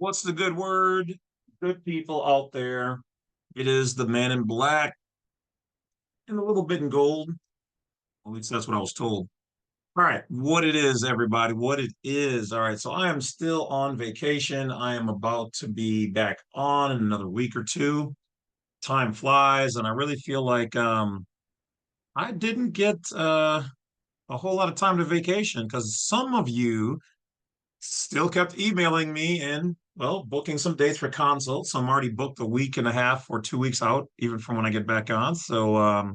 What's the good word? Good people out there. It is the man in black and a little bit in gold. At least that's what I was told. All right, what it is, everybody, what it is. All right, so I am still on vacation. I am about to be back on in another week or two. Time flies, and I really feel like I didn't get a whole lot of time to vacation because some of you still kept emailing me and, well, booking some dates for consults. So I'm already booked a week and a half or 2 weeks out, even from when I get back on. So I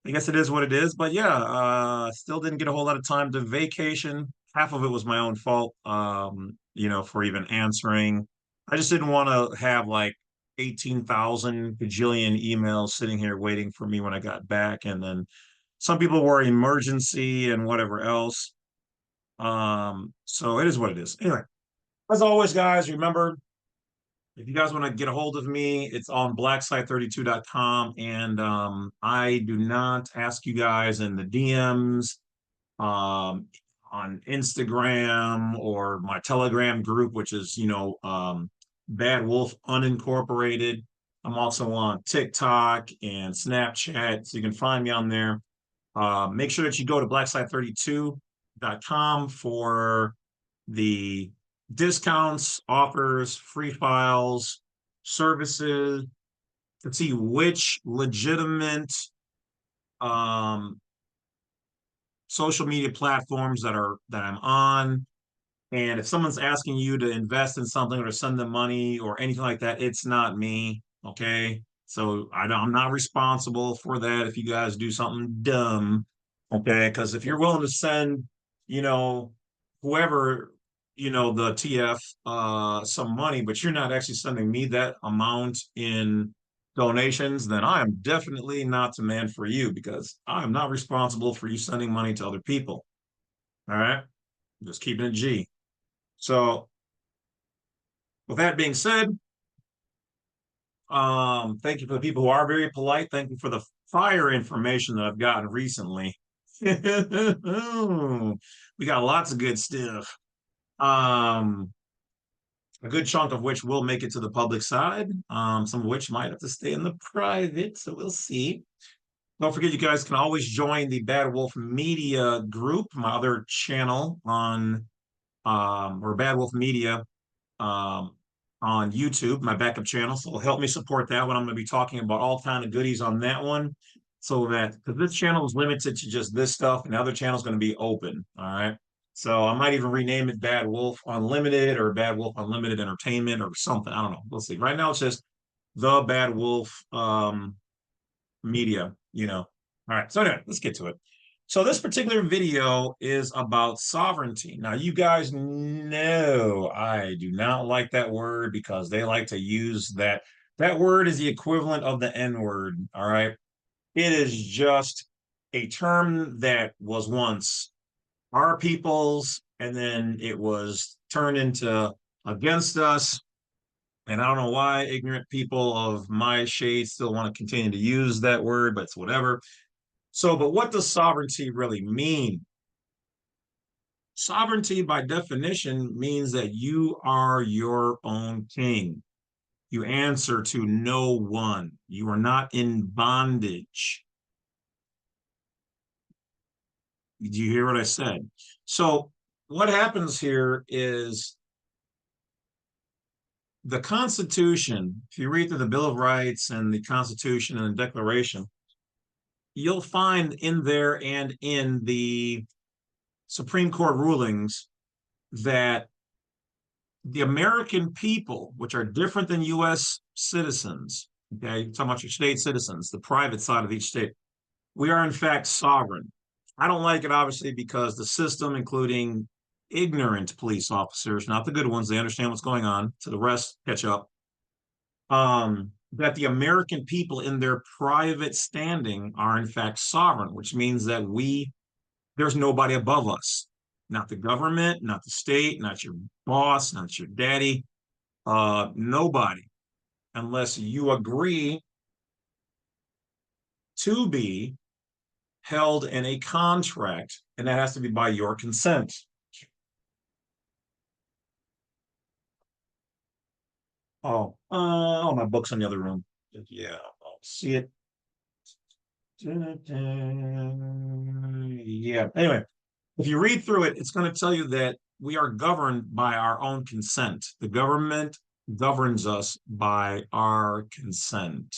guess it is what it is. But yeah, still didn't get a whole lot of time to vacation. Half of it was my own fault, for even answering. I just didn't want to have like 18,000 bajillion emails sitting here waiting for me when I got back. And then some people were emergency and whatever else. So it is what it is. Anyway, as always, guys, remember if you guys want to get a hold of me, it's on blacksite32.com. And I do not ask you guys in the DMs on Instagram or my Telegram group, which is, Badwolf Unincorporated. I'm also on TikTok and Snapchat, so you can find me on there. Make sure that you go to blacksite32.com for the discounts, offers, free files, services to see which legitimate um, social media platforms that I'm on. And if someone's asking you to invest in something or to send them money or anything like that, it's not me. Okay. So I'm not responsible for that if you guys do something dumb. Okay. Because if you're willing to send, you know, whoever, the TF some money, but you're not actually sending me that amount in donations, then I am definitely not the man for you because I am not responsible for you sending money to other people. All right. Just keeping it G. So, with that being said, thank you for the people who are very polite. Thank you for the fire information that I've gotten recently. We got lots of good stuff. A good chunk of which will make it to the public side. Some of which might have to stay in the private, so we'll see. Don't forget, you guys can always join the Bad Wolf Media group, my other channel on or Bad Wolf Media um, on YouTube, my backup channel. So help me support that one. I'm going to be talking about all kind of goodies on that one. So that because this channel is limited to just this stuff, and the other channel is going to be open. All right. So I might even rename it Bad Wolf Unlimited or Bad Wolf Unlimited Entertainment or something. I don't know. We'll see. Right now it's just the Bad Wolf Media, All right. So anyway, let's get to it. So this particular video is about sovereignty. Now, you guys know I do not like that word because they like to use that. That word is the equivalent of the N word. All right. It is just a term that was once our people's, and then it was turned into against us. And I don't know why ignorant people of my shade still want to continue to use that word, but it's whatever. So, but what does sovereignty really mean? Sovereignty, by definition, means that you are your own king. You answer to no one. You are not in bondage. Do you hear what I said? So, what happens here is the Constitution, if you read through the Bill of Rights and the Constitution and the Declaration, you'll find in there and in the Supreme Court rulings that the American people, which are different than U.S. citizens, okay, talking about your state citizens, the private side of each state, we are in fact sovereign. I don't like it, obviously, because the system, including ignorant police officers, not the good ones, they understand what's going on, to the rest catch up, that the American people in their private standing are in fact sovereign, which means that there's nobody above us. Not the government, not the state, not your boss, not your daddy, nobody, unless you agree to be held in a contract, and that has to be by your consent. Oh, my book's in the other room. Yeah, I'll see it. Yeah. Anyway, if you read through it, it's going to tell you that we are governed by our own consent. The government governs us by our consent.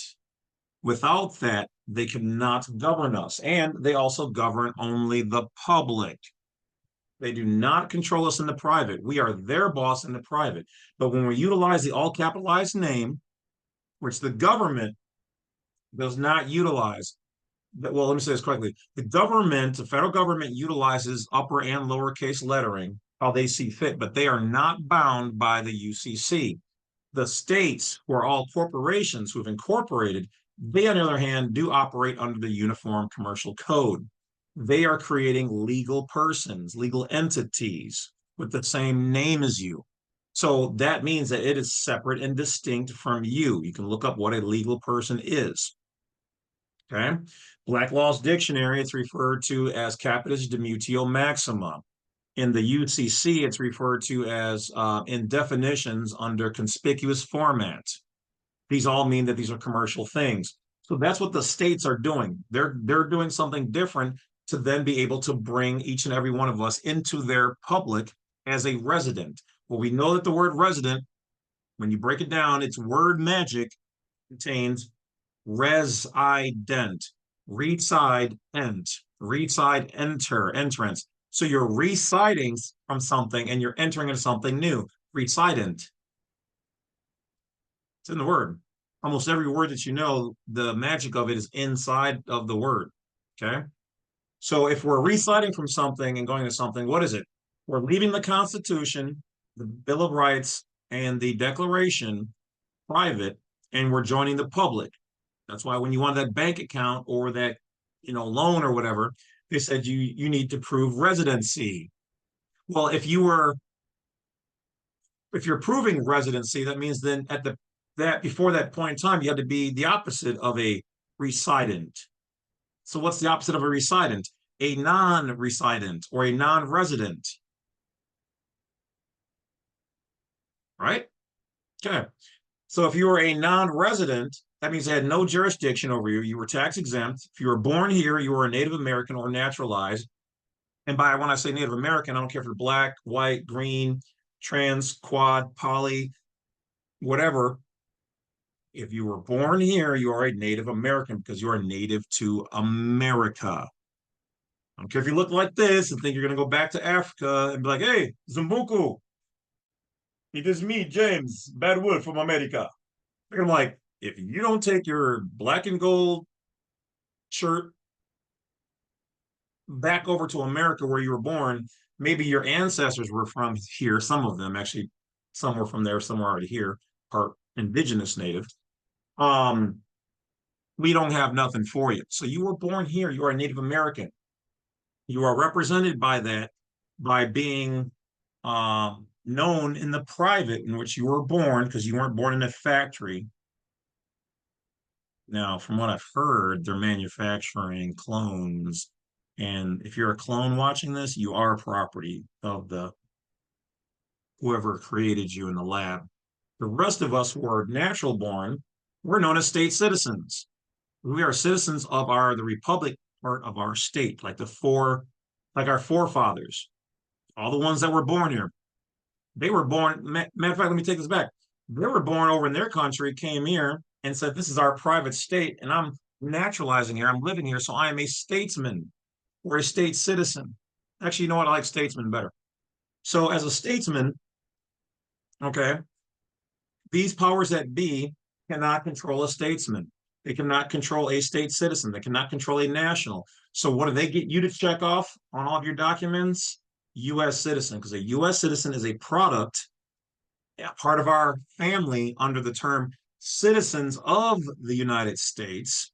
Without that, they cannot govern us. And they also govern only the public. They do not control us in the private. We are their boss in the private. But when we utilize the all capitalized name, which the government does not utilize, well, let me say this correctly. The federal government utilizes upper and lowercase lettering how they see fit, but they are not bound by the UCC. The states, who are all corporations who have incorporated, they, on the other hand, do operate under the Uniform Commercial Code. They are creating legal persons, legal entities with the same name as you. So that means that it is separate and distinct from you. You can look up what a legal person is. Okay. Black Law's Dictionary, it's referred to as capitis demutio maxima. In the UCC, it's referred to as in definitions under conspicuous format. These all mean that these are commercial things. So that's what the states are doing. They're doing something different to then be able to bring each and every one of us into their public as a resident. Well, we know that the word resident, when you break it down, its word magic contains resident, reside, enter, entrance. So you're residing from something and you're entering into something new. Resident. It's in the word. Almost every word that you know, the magic of it is inside of the word. Okay. So if we're residing from something and going to something, what is it? We're leaving the Constitution, the Bill of Rights, and the Declaration private, and we're joining the public. That's why when you want that bank account or that loan or whatever, they said you need to prove residency. Well, if you're proving residency, that means then that before that point in time, you had to be the opposite of a resident. So what's the opposite of a resident? A non-resident or a non-resident, right? Okay. So if you were a non-resident, that means they had no jurisdiction over you. You were tax exempt. If you were born here, you were a Native American or naturalized. And by when I say Native American, I don't care if you're black, white, green, trans, quad, poly, whatever. If you were born here, you are a Native American because you are native to America. I don't care if you look like this and think you're going to go back to Africa and be like, hey, Zumbuku, it is me, James, Badwolf from America. I'm like, if you don't take your black and gold shirt back over to America where you were born, maybe your ancestors were from here. Some of them actually, some were from there, some were already here, part indigenous native. We don't have nothing for you. So you were born here. You are a Native American. You are represented by that by being known in the private in which you were born because you weren't born in a factory. Now, from what I've heard, they're manufacturing clones. And if you're a clone watching this, you are property of the whoever created you in the lab. The rest of us who are natural born, we're known as state citizens. We are citizens of the republic part of our state, like our forefathers, all the ones that were born here. They were born, matter of fact, let me take this back. They were born over in their country, came here and said, this is our private state, and I'm naturalizing here. I'm living here, so I am a statesman or a state citizen. Actually, you know what? I like statesman better. So as a statesman, okay, these powers that be cannot control a statesman. They cannot control a state citizen. They cannot control a national. So what do they get you to check off on all of your documents? U.S. citizen, because a U.S. citizen is a product, part of our family under the term citizens of the United States.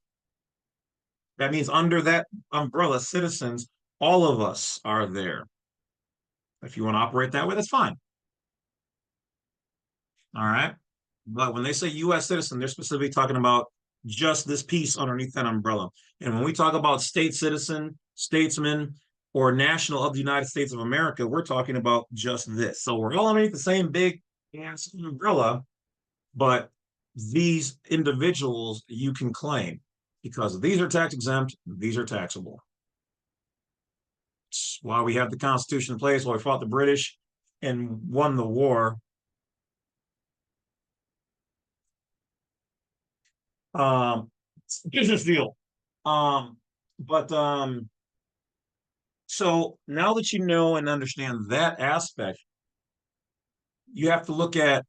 That means under that umbrella, citizens, all of us are there. If you want to operate that way, that's fine. All right. But when they say U.S. citizen, they're specifically talking about just this piece underneath that umbrella. And when we talk about state citizen, statesman, or national of the United States of America, we're talking about just this. So we're all underneath the same big ass umbrella, But these individuals you can claim because these are tax exempt, these are taxable. It's why we have the Constitution in place, why we fought the British and won the war. It's a business deal. Um, but so now that you know and understand that aspect, you have to look at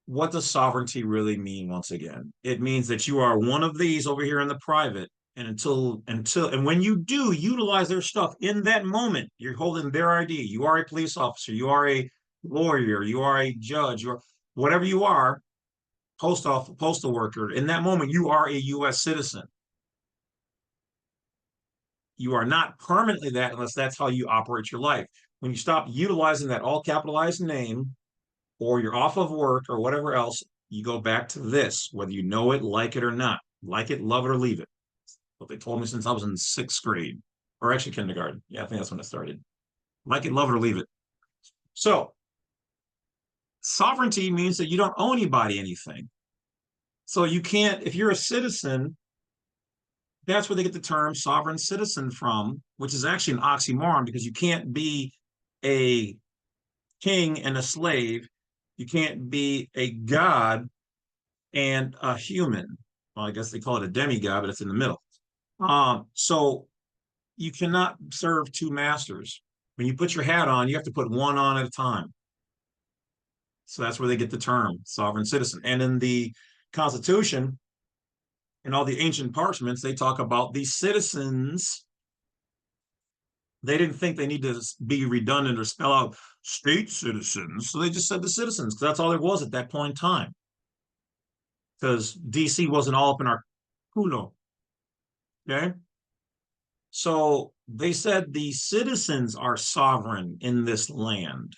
what does sovereignty really mean once again? It means that you are one of these over here in the private. And and when you do utilize their stuff in that moment, you're holding their ID. You are a police officer, you are a lawyer, you are a judge, you're whatever you are, postal worker. In that moment, you are a U.S. citizen. You are not permanently that unless that's how you operate your life. When you stop utilizing that all capitalized name, or you're off of work or whatever else, you go back to this, whether you know it, like it or not. Like it, love it, or leave it. What they told me since I was in sixth grade, or actually kindergarten. Yeah, I think that's when it started. Like it, love it, or leave it. So, sovereignty means that you don't owe anybody anything. So, you can't, if you're a citizen, that's where they get the term sovereign citizen from, which is actually an oxymoron because you can't be a king and a slave. You can't be a god and a human. Well, I guess they call it a demigod, but it's in the middle. So you cannot serve two masters. When you put your hat on, you have to put one on at a time. So that's where they get the term sovereign citizen. And in the Constitution and all the ancient parchments, they talk about the citizens. They didn't think they need to be redundant or spell out state citizens. So they just said the citizens, because that's all there was at that point in time. Because DC wasn't all up in our culo. Okay. So they said the citizens are sovereign in this land.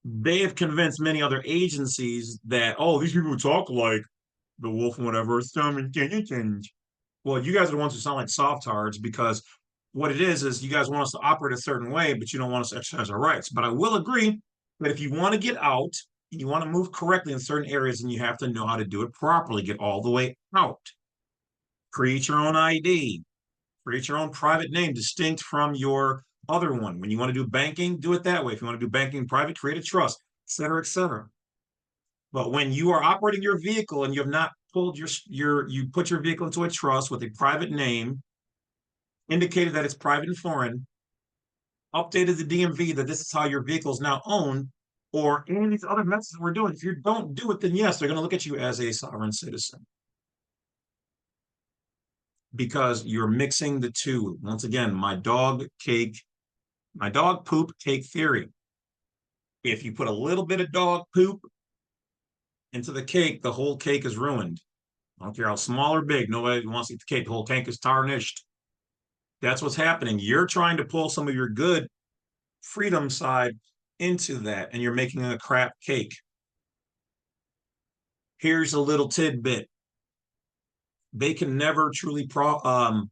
They have convinced many other agencies that, oh, these people talk like the wolf and whatever. Well, you guys are the ones who sound like soft tards because what it is you guys want us to operate a certain way, but you don't want us to exercise our rights. But I will agree that if you want to get out, you want to move correctly in certain areas, and you have to know how to do it properly, get all the way out. Create your own ID, create your own private name distinct from your other one. When you want to do banking, do it that way. If you want to do banking private, create a trust, et cetera, et cetera. But when you are operating your vehicle and you have not pulled you put your vehicle into a trust with a private name, indicated that it's private and foreign, updated the DMV that this is how your vehicle is now owned, or any of these other methods we're doing. If you don't do it, then yes, they're going to look at you as a sovereign citizen because you're mixing the two. Once again, my dog poop cake theory. If you put a little bit of dog poop into the cake, the whole cake is ruined. I don't care how small or big, nobody wants to eat the cake. The whole cake is tarnished. That's what's happening. You're trying to pull some of your good freedom side into that, and you're making a crap cake. Here's a little tidbit. They can never truly prosecute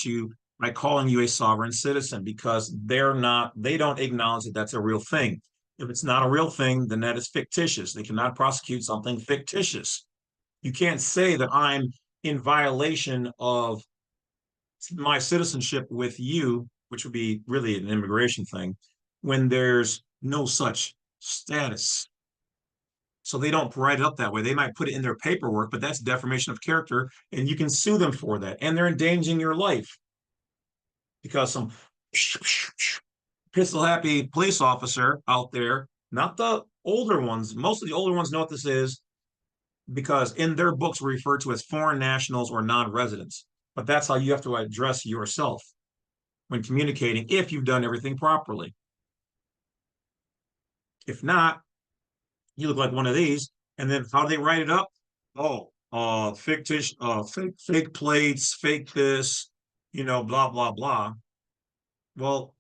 you by calling you a sovereign citizen because they don't acknowledge that that's a real thing. If it's not a real thing, then that is fictitious. They cannot prosecute something fictitious. You can't say that I'm in violation of my citizenship with you, which would be really an immigration thing, when there's no such status. So they don't write it up that way. They might put it in their paperwork, but that's defamation of character, and you can sue them for that. And they're endangering your life because some pistol happy police officer out there, not the older ones, most of the older ones know what this is because in their books we're referred to as foreign nationals or non-residents. But that's how you have to address yourself when communicating if you've done everything properly. If not, you look like one of these. And then how do they write it up? Oh, fictitious, fake plates, fake this, blah, blah, blah. Well,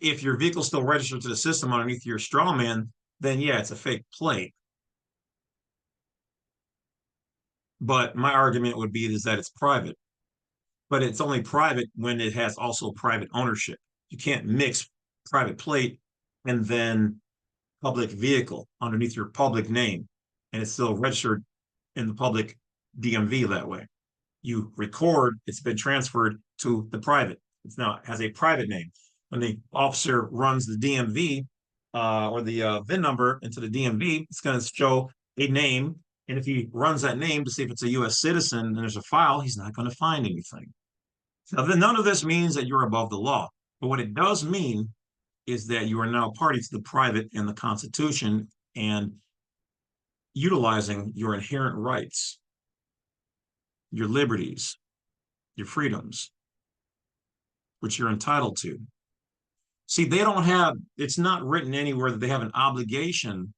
if your vehicle's still registered to the system underneath your straw man, then yeah, it's a fake plate. But my argument would be is that it's private. But it's only private when it has also private ownership. You can't mix private plate and then public vehicle underneath your public name, and it's still registered in the public DMV that way. You record, it's been transferred to the private. It's now has a private name. When the officer runs the DMV or the VIN number into the DMV, it's going to show a name. And if he runs that name to see if it's a U.S. citizen and there's a file, he's not going to find anything. Now, none of this means that you're above the law. But what it does mean is that you are now party to the private and the Constitution and utilizing your inherent rights, your liberties, your freedoms, which you're entitled to. See, they don't have, it's not written anywhere that they have an obligation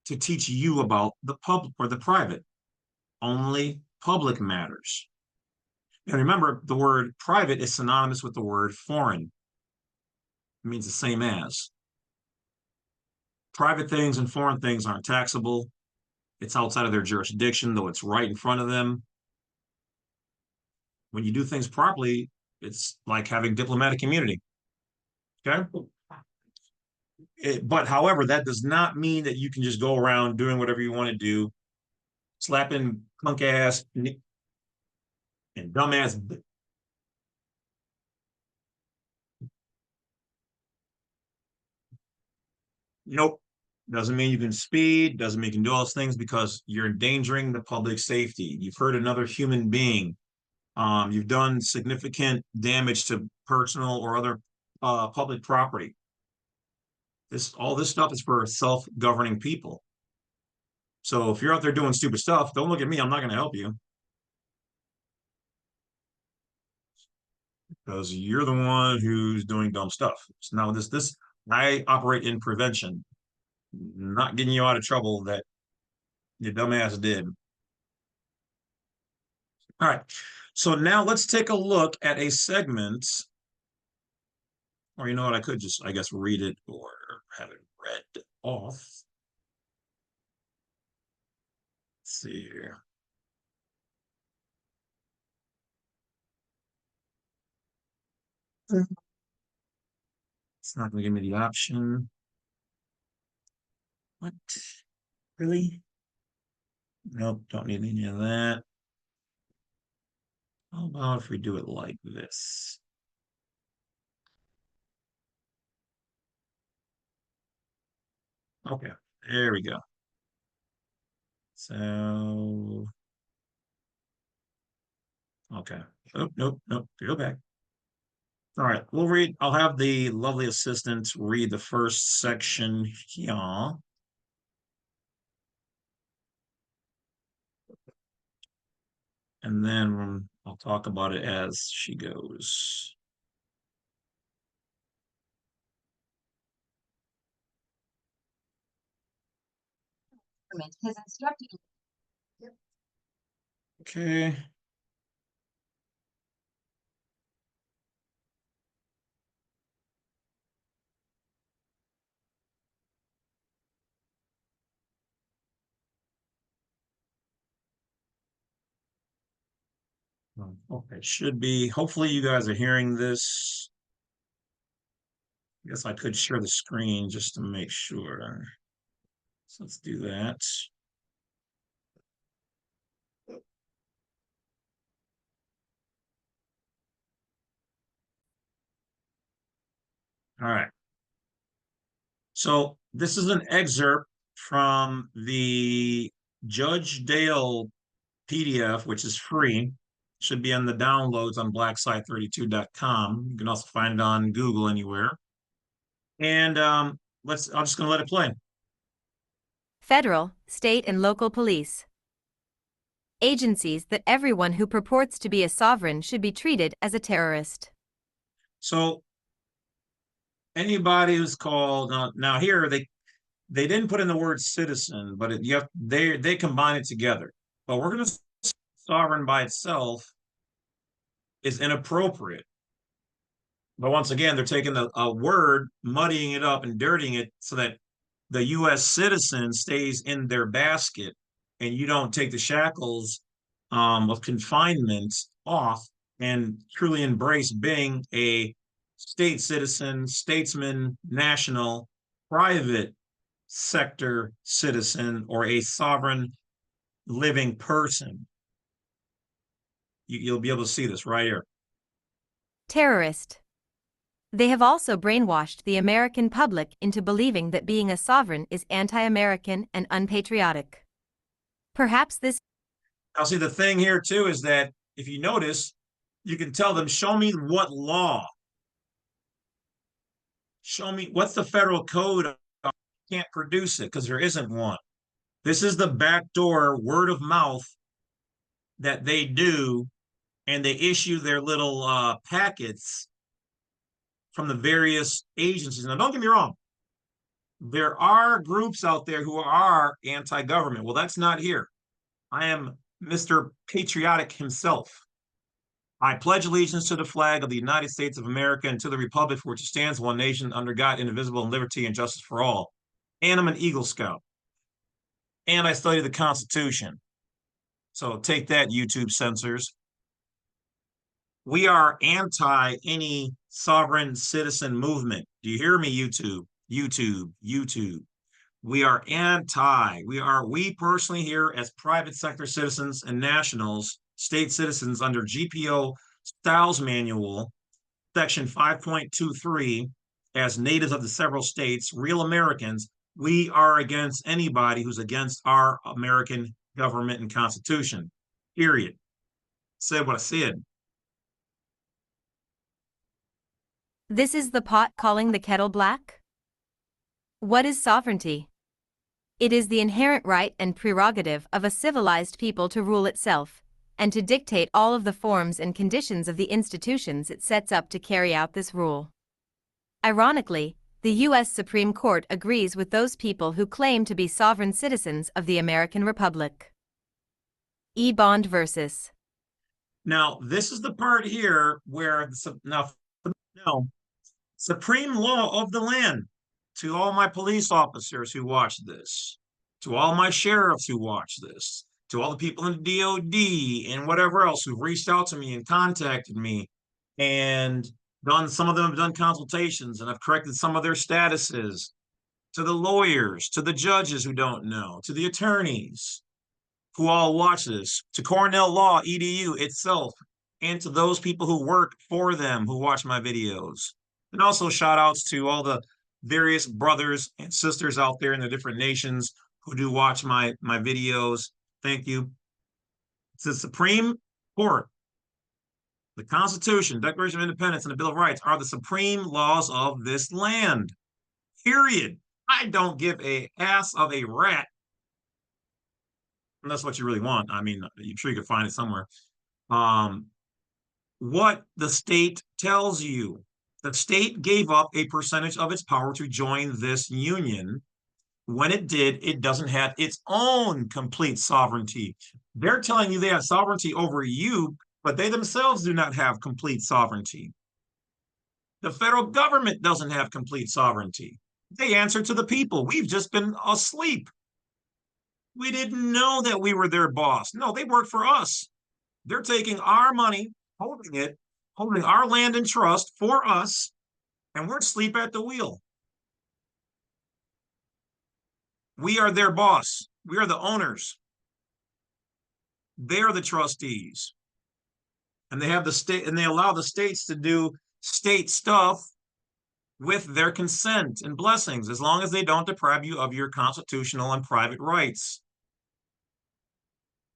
to teach you about the public or the private, only public matters. And remember, the word private is synonymous with the word foreign. It means the same as. Private things and foreign things aren't taxable. It's outside of their jurisdiction, though it's right in front of them. When you do things properly, it's like having diplomatic immunity. Okay? But however, that does not mean that you can just go around doing whatever you want to do, slapping punk ass and dumbass. Nope. Doesn't mean you can speed, doesn't mean you can do all those things because you're endangering the public safety. You've hurt another human being. You've done significant damage to personal or other public property. All this stuff is for self-governing people. So if you're out there doing stupid stuff, don't look at me. I'm not going to help you because you're the one who's doing dumb stuff. So now this I operate in prevention, not getting you out of trouble that your dumbass did. All right. So now let's take a look at a segment. Or you know what? I could just, I guess, read it or have it read off. Let's see here. It's not going to give me the option. What? Really? Nope, don't need any of that. How about if we do it like this? Okay, there we go. So, okay. Oh, nope, nope, go back. All right, we'll read. I'll have the lovely assistant read the first section here. And then I'll talk about it as she goes. Has instructed. Okay. Okay, should be. Hopefully you guys are hearing this. I guess I could share the screen just to make sure. So let's do that. All right. So this is an excerpt from the Judge Dale PDF, which is free. Should be on the downloads on blacksite32.com. You can also find it on Google anywhere. And I'm just gonna let it play. Federal, state, and local police. Agencies that everyone who purports to be a sovereign should be treated as a terrorist. So anybody who's called now here they didn't put in the word citizen, but they combine it together. But we're going to sovereign by itself is inappropriate. But once again, they're taking a word, muddying it up and dirtying it so that the U.S. citizen stays in their basket and you don't take the shackles of confinement off and truly embrace being a state citizen, statesman, national, private sector citizen, or a sovereign living person. You'll be able to see this right here. Terrorist. They have also brainwashed the American public into believing that being a sovereign is anti-American and unpatriotic. Perhaps this. Now, see, the thing here too is that if you notice, you can tell them, show me what law. Show me what's the federal code. I can't produce it because there isn't one. This is the backdoor word of mouth that they do, and they issue their little packets from the various agencies. Now, don't get me wrong. There are groups out there who are anti-government. Well, that's not here. I am Mr. Patriotic himself. I pledge allegiance to the flag of the United States of America and to the republic for which it stands, one nation, under God, indivisible, in liberty and justice for all. And I'm an Eagle Scout. And I study the Constitution. So take that, YouTube censors. We are anti any sovereign citizen movement. Do you hear me, YouTube? YouTube. We are anti. We personally here as private sector citizens and nationals, state citizens under GPO Styles Manual, Section 5.23, as natives of the several states, real Americans, we are against anybody who's against our American government and Constitution. Period. Said what I said. This is the pot calling the kettle black? What is sovereignty? It is the inherent right and prerogative of a civilized people to rule itself, and to dictate all of the forms and conditions of the institutions it sets up to carry out this rule. Ironically, the U.S. Supreme Court agrees with those people who claim to be sovereign citizens of the American Republic. E-bond versus. Now, this is the part here where, now, supreme law of the land, to all my police officers who watch this, to all my sheriffs who watch this, to all the people in the DOD and whatever else who've reached out to me and contacted me and some of them have done consultations and I've corrected some of their statuses, to the lawyers, to the judges who don't know, to the attorneys who all watch this, to Cornell Law EDU itself, and to those people who work for them who watch my videos. And also shout outs to all the various brothers and sisters out there in the different nations who do watch my videos. Thank you. It's the Supreme Court. The Constitution, Declaration of Independence, and the Bill of Rights are the supreme laws of this land. Period. I don't give a ass of a rat. And that's what you really want. I mean, I'm sure you can find it somewhere. What the state tells you. The state gave up a percentage of its power to join this union. When it did, it doesn't have its own complete sovereignty. They're telling you they have sovereignty over you, but they themselves do not have complete sovereignty. The federal government doesn't have complete sovereignty. They answer to the people. We've just been asleep. We didn't know that we were their boss. No, they work for us. They're taking our money, holding our land in trust for us, and we're asleep at the wheel. We are their boss. We are the owners. They're the trustees. And they have the state, and they allow the states to do state stuff with their consent and blessings, as long as they don't deprive you of your constitutional and private rights.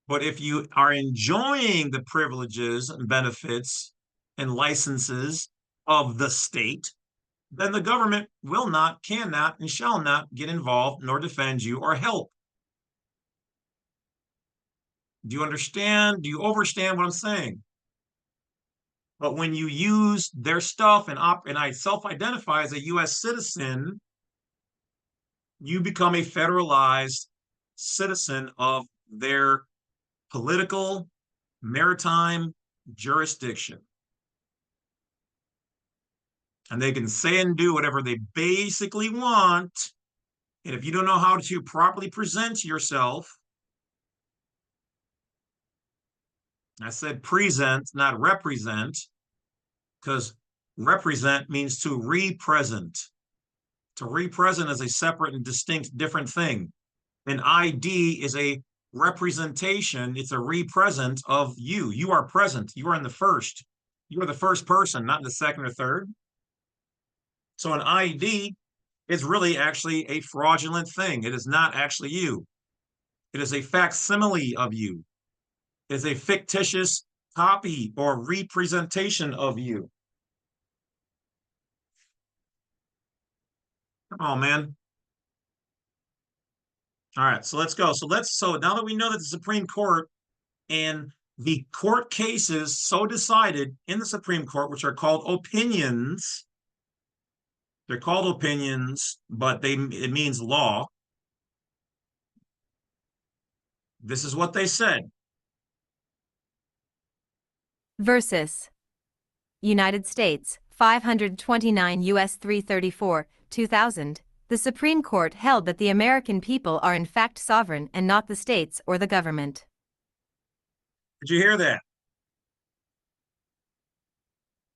But if you are enjoying the privileges and benefits and licenses of the state, then the government will not, cannot, and shall not get involved nor defend you or help. Do you understand? Do you understand what I'm saying? But when you use their stuff and I self-identify as a U.S. citizen, you become a federalized citizen of their political, maritime jurisdiction. And they can say and do whatever they basically want. And if you don't know how to properly present yourself, I said present, not represent, because Represent means to represent. To represent is a separate and distinct different thing. An ID is a representation. It's a represent of you. You are present. You are in the first. You are the first person, not in the second or third. So an ID is really actually a fraudulent thing. It is not actually you. It is a facsimile of you. It is a fictitious copy or representation of you. Come on, man. All right, so let's go. So now that we know that the Supreme Court and the court cases so decided in the Supreme Court, which are called opinions, they're called opinions, but it means law. This is what they said. Versus United States, 529 U.S. 334, 2000. The Supreme Court held that the American people are in fact sovereign and not the states or the government. Did you hear that?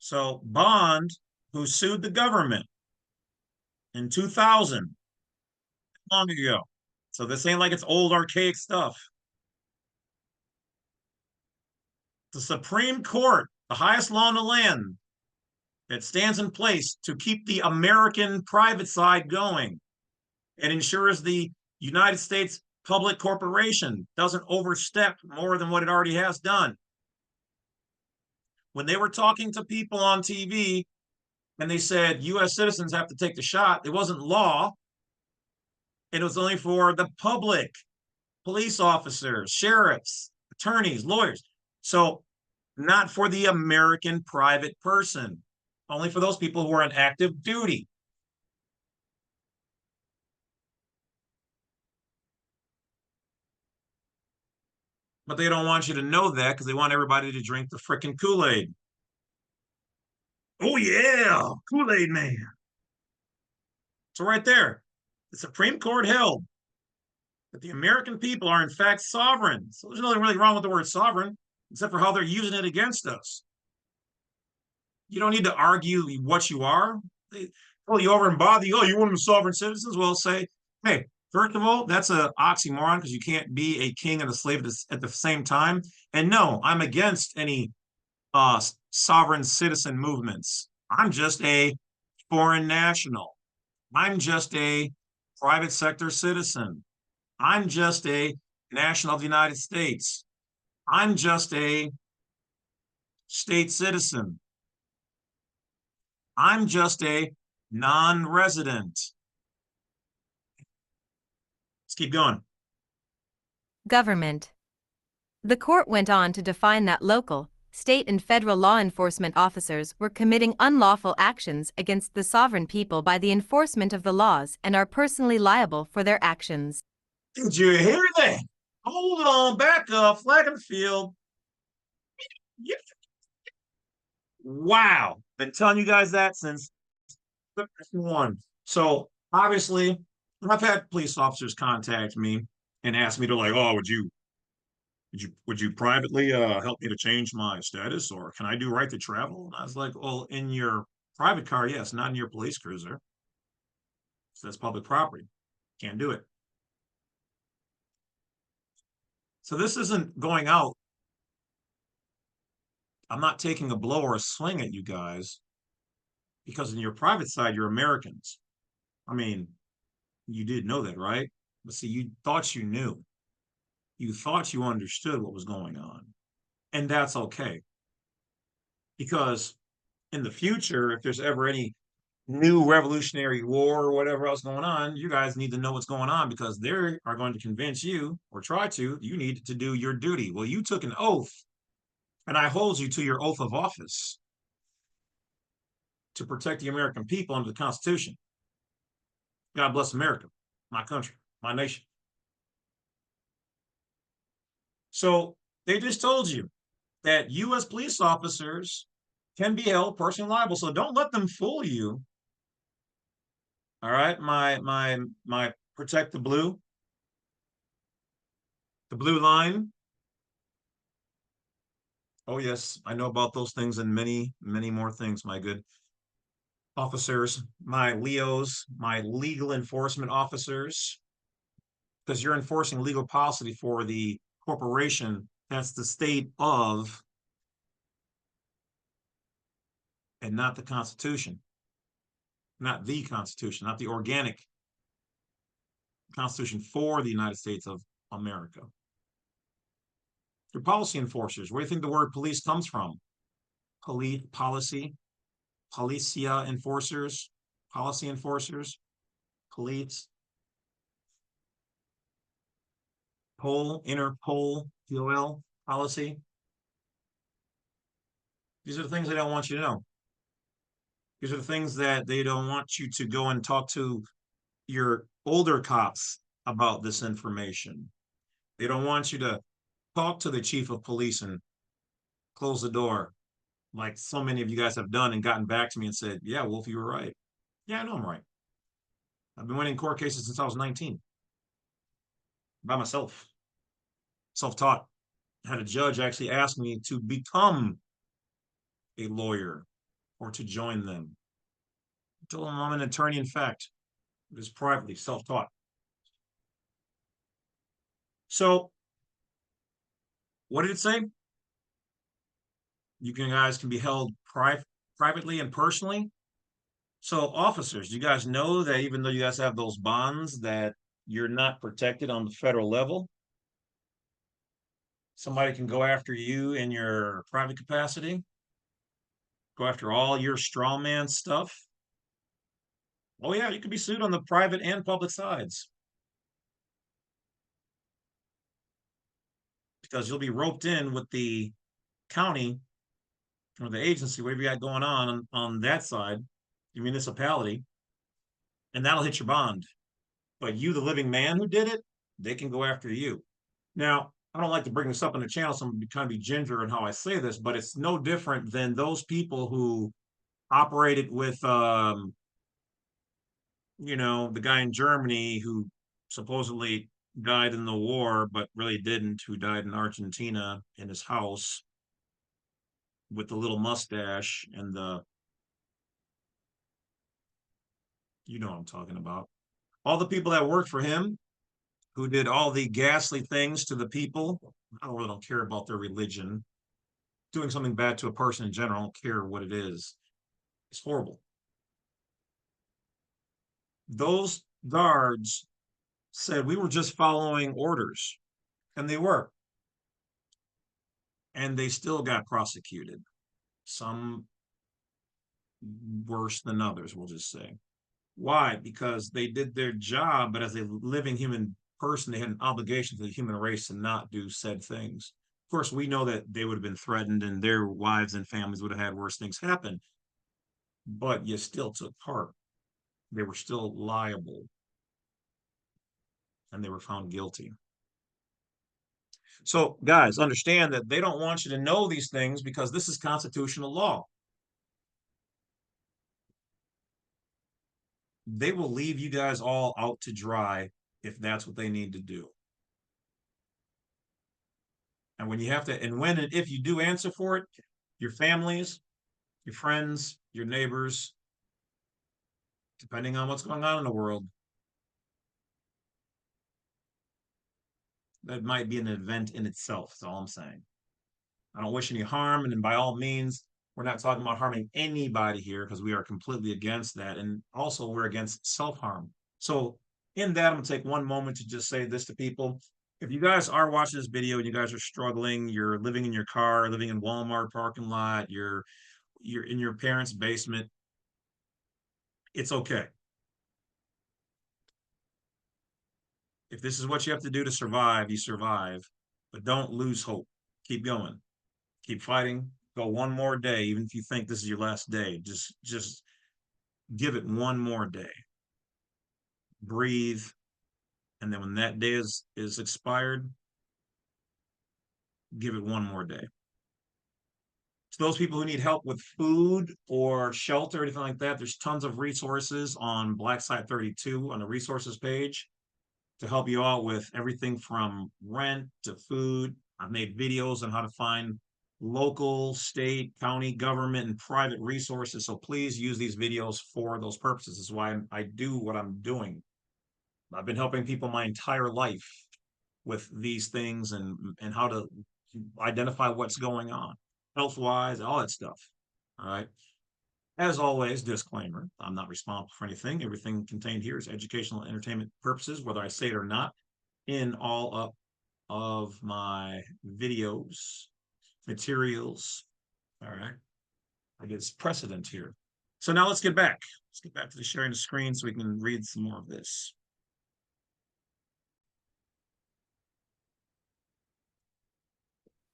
So Bond, who sued the government in 2000, long ago. So this ain't like it's old archaic stuff. The Supreme Court, the highest law in the land, that stands in place to keep the American private side going and ensures the United States public corporation doesn't overstep more than what it already has done. When they were talking to people on TV and they said U.S. citizens have to take the shot, it wasn't law. It was only for the public, police officers, sheriffs, attorneys, lawyers. So not for the American private person, only for those people who are on active duty. But they don't want you to know that because they want everybody to drink the frickin' Kool-Aid. Oh, yeah, Kool-Aid man. So right there, the Supreme Court held that the American people are in fact sovereign. So there's nothing really wrong with the word sovereign, except for how they're using it against us. You don't need to argue what you are. They pull you over and bother you. Oh, you're one of the sovereign citizens? Well, say, hey, first of all, that's an oxymoron because you can't be a king and a slave at the same time. And no, I'm against any sovereign citizen movements. I'm just a foreign national. I'm just a private sector citizen. I'm just a national of the United States. I'm just a state citizen. I'm just a non-resident. Let's keep going. Government. The court went on to define that local, state and federal law enforcement officers were committing unlawful actions against the sovereign people by the enforcement of the laws and are personally liable for their actions. Did you hear that? Hold on, back up, flag in the field. Wow. Been telling you guys that since one. So obviously, I've had police officers contact me and ask me to like, oh, would you privately help me to change my status, or can I do right to travel? And I was like, well, in your private car, yes, not in your police cruiser. So that's public property. Can't do it. So this isn't going out. I'm not taking a blow or a swing at you guys because in your private side, you're Americans. I mean, you did know that, right? But see, you thought you knew. You thought you understood what was going on. And that's okay. Because in the future, if there's ever any new revolutionary war or whatever else going on, you guys need to know what's going on because they are going to convince you or try to, you need to do your duty. Well, you took an oath, and I hold you to your oath of office to protect the American people under the Constitution. God bless America, my country, my nation. So they just told you that U.S. police officers can be held personally liable. So don't let them fool you. All right, my protect the blue line. Oh yes, I know about those things and many more things, my good. officers, my Leos, my legal enforcement officers, because you're enforcing legal policy for the corporation. That's the state of, and not the Constitution, not the Constitution, not the organic Constitution for the United States of America. Your policy enforcers. Where do you think the word police comes from? Policy, policia enforcers, policy enforcers, police, Interpol, POL, policy. These are the things they don't want you to know. These are the things that they don't want you to go and talk to your older cops about this information. They don't want you to talk to the chief of police and close the door like so many of you guys have done and gotten back to me and said, yeah, Wolf, you were right. Yeah, I know I'm right. I've been winning court cases since I was 19 by myself, self-taught. Had a judge actually ask me to become a lawyer or to join them. I told him I'm an attorney in fact. It is privately self-taught. So what did it say? You guys can be held privately and personally. So officers, you guys know that even though you guys have those bonds that you're not protected on the federal level. Somebody can go after you in your private capacity, go after all your straw man stuff. Oh yeah, you can be sued on the private and public sides. Because you'll be roped in with the county or the agency, whatever you got going on that side, your municipality, and that'll hit your bond. But you, the living man who did it, they can go after you. Now, I don't like to bring this up on the channel, so I'm kind of be ginger in how I say this, but it's no different than those people who operated with, the guy in Germany who supposedly died in the war, but really didn't, who died in Argentina in his house with the little mustache and you know what I'm talking about. All the people that worked for him, who did all the ghastly things to the people. I really don't care about their religion. Doing something bad to a person in general, I don't care what it is. It's horrible. Those guards said we were just following orders, and they were. And they still got prosecuted. Some worse than others, we'll just say. Why? Because they did their job, but as a living human person, they had an obligation to the human race to not do said things. Of course, we know that they would have been threatened and their wives and families would have had worse things happen, but you still took part. They were still liable and they were found guilty. So, guys, understand that they don't want you to know these things because this is constitutional law. They will leave you guys all out to dry if that's what they need to do. And when you have to, and when and if you do answer for it, your families, your friends, your neighbors, depending on what's going on in the world, that might be an event in itself. That's all I'm saying. I don't wish any harm, and by all means, we're not talking about harming anybody here because we are completely against that. And also, we're against self-harm. So, in that, I'm going to take one moment to just say this to people. If you guys are watching this video and you guys are struggling, you're living in your car, living in Walmart parking lot, you're in your parents' basement, it's okay. If this is what you have to do to survive, you survive, but don't lose hope. Keep going. Keep fighting. Go one more day, even if you think this is your last day. Just give it one more day. Breathe, and then when that day is expired, give it one more day. So those people who need help with food or shelter, anything like that, there's tons of resources on Black Site 32 on the resources page to help you out with everything from rent to food. I've made videos on how to find local, state, county government, and private resources. So please use these videos for those purposes. This is why I do what I'm doing. I've been helping people my entire life with these things and how to identify what's going on, health wise, all that stuff. All right. As always, disclaimer, I'm not responsible for anything. Everything contained here is educational entertainment purposes, whether I say it or not, in all up of my videos, materials. All right. I guess precedent here. So now let's get back. Let's get back to the sharing the screen so we can read some more of this.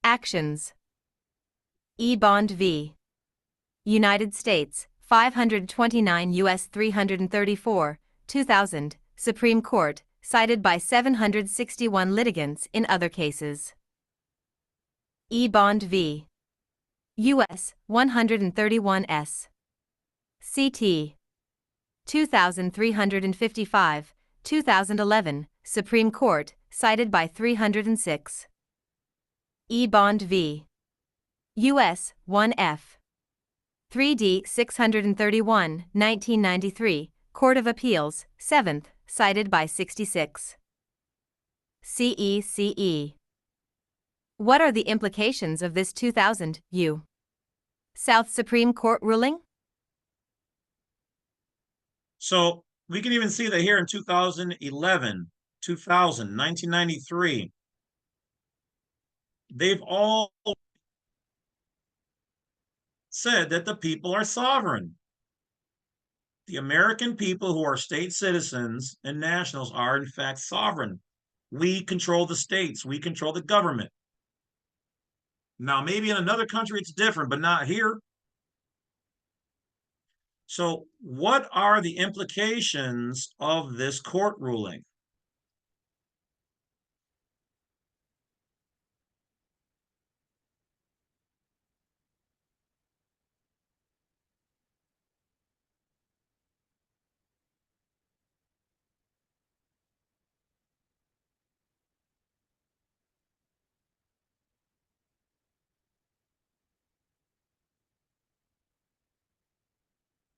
Actions. E-bond v. United States, 529 U.S. 334, 2000, Supreme Court, cited by 761 litigants in other cases. E-bond v. U.S. 131s. CT. 2355, 2011, Supreme Court, cited by 306. E-bond v. U.S. 1F. 3D 631, 1993, Court of Appeals, 7th, cited by 66. CECE. What are the implications of this 2000 U.S. Supreme Court ruling? So we can even see that here in 2011, 2000, 1993, they've all said that the people are sovereign. The American people who are state citizens and nationals are in fact sovereign. We control the states, we control the government. Now, maybe in another country it's different, but not here. So, what are the implications of this court ruling?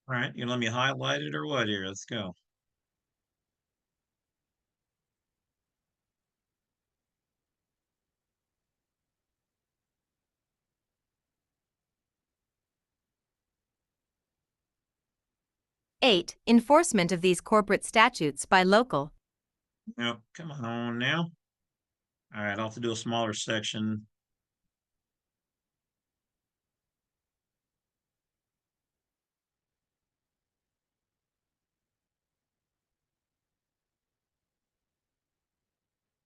All right, you let me highlight it or what here? Let's go. Eight. Enforcement of these corporate statutes by local. Yep, come on now. All right, I'll have to do a smaller section.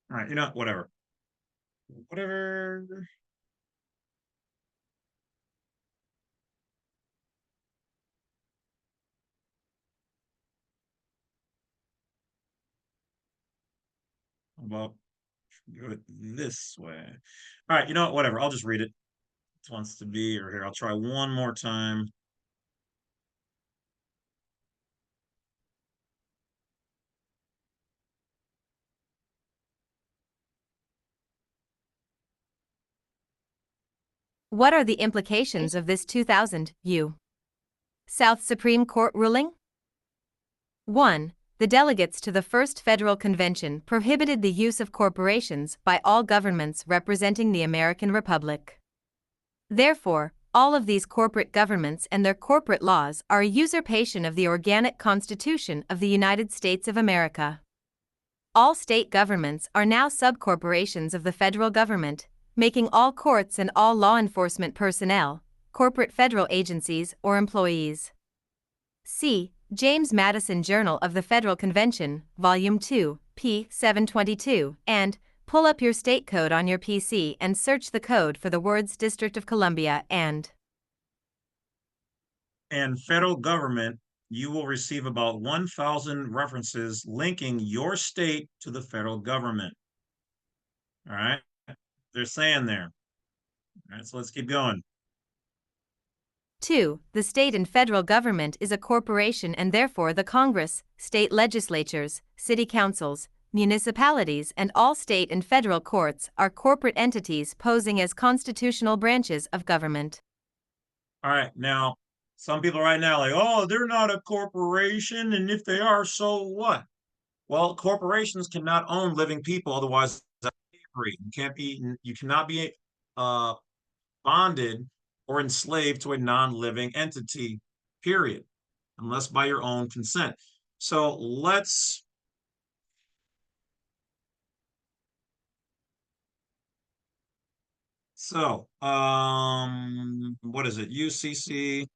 All right, whatever. Whatever. How about do it this way? All right, whatever. I'll just read it. It wants to be, or here, I'll try one more time. What are the implications of this 2000 U.S. Supreme Court ruling? 1. The delegates to the First Federal Convention prohibited the use of corporations by all governments representing the American Republic. Therefore, all of these corporate governments and their corporate laws are a usurpation of the organic Constitution of the United States of America. All state governments are now subcorporations of the federal government, making all courts and all law enforcement personnel corporate federal agencies or employees. See James Madison Journal of the Federal Convention, Volume 2, p. 722, and pull up your state code on your PC and search the code for the words District of Columbia and federal government, you will receive about 1,000 references linking your state to the federal government. All right, they're saying there. All right, so let's keep going. 2. The state and federal government is a corporation and therefore the Congress, state legislatures, city councils, municipalities, and all state and federal courts are corporate entities posing as constitutional branches of government. All right, now some people right now are like, oh, they're not a corporation, and if they are, so what? Well, corporations cannot own living people, otherwise that's slavery. You cannot be bonded or enslaved to a non-living entity, period, unless by your own consent. So what is it? U.C.C.